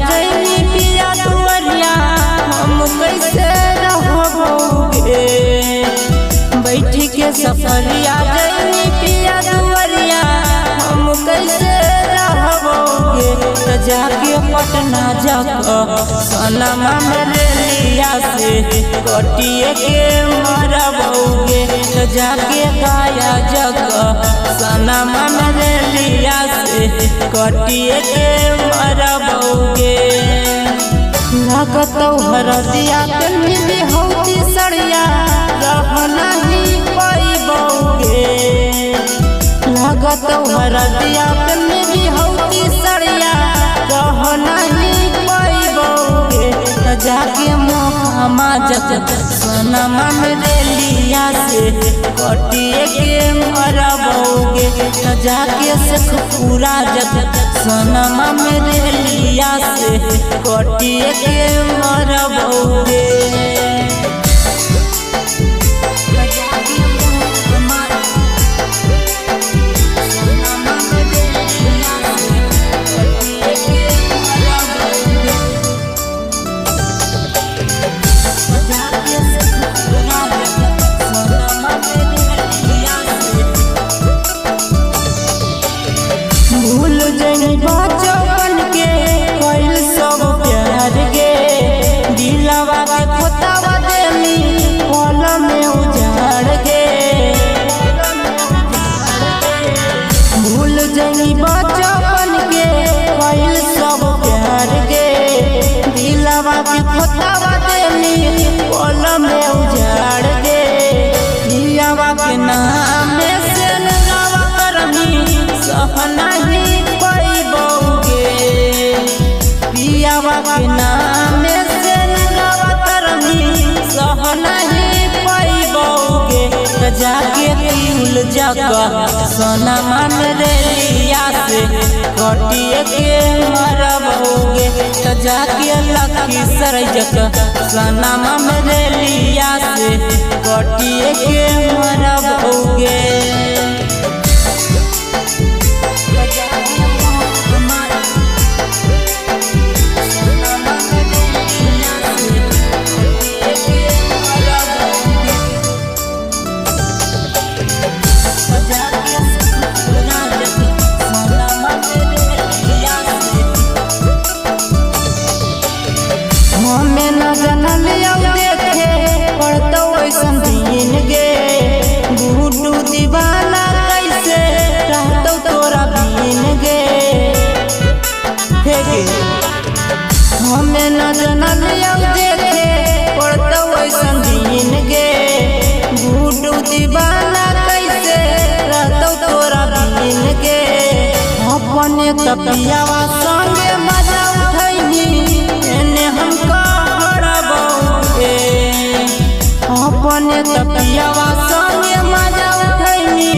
जैनी पिया दुवरिया हम कैसे रहबोगे। बैठ के सफरिया जैनी पिया दुवरिया हम कैसे रहबोगे। तो जाके पटना जाकर सनमा मेरे लिया से कटिए के मरबोगे। तो जाके गाया जगह सनमा मेरे लिया से कटिए के मरबोगे। लागत हरदिया के मिली हौती सड़िया रह नहीं पैबोगे। लागत हरदिया के मिली हौती सड़िया रह नहीं पैबोगे। तो जाके मोहमा जग सनमा मेरे लिया से कटिए के मरबोगे। तो जाके शेखपुरा जग सनमा मेरे लिया से कटिए के मरबोगे। भूल जनी बचपन के कइल सब प्यार गे। दिलवा के खोतावा देली पल में उजाड़ गे। भूल जनी बचपन के कइल सब प्यार गे। दिलवा के खोतावा देली पल में उजाड़ गे। दिलवा के नाम से नवा करमी सह नहीं पैबोगे। पियावा के नाम से नवा करमी सह नहीं पैबोगे। तो जाके तिल जगह सनमा मेरे लिया से कटिए के मरबोगे। तो जाके लखीसराय जगह सनमा मेरे लिया से कटिए के मरबोगे। हमें न जनल देखे पड़तो ऐसन दिन गे। गुड्डू दीवाना कैसे रहतो तोरा बिन गे। हमें न जनल देखे पड़तो ऐसन दिन गे। गुड्डू दीवाना कैसे रहतो तोरा बिन गे। अपने तपियावा संगे मजा उठैनी एने हम अपने तपियावा संगे मजा उठैनी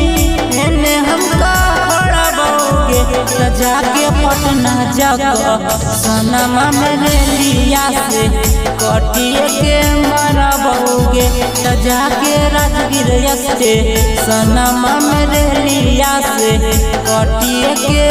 एने हम कहबोगे। तो जाके पटना जाकर सनमा मेरे लिया से कटिए के मरबोगे। तो जाके राजगीर स्टे सनमा मेरे लिया से कटिए के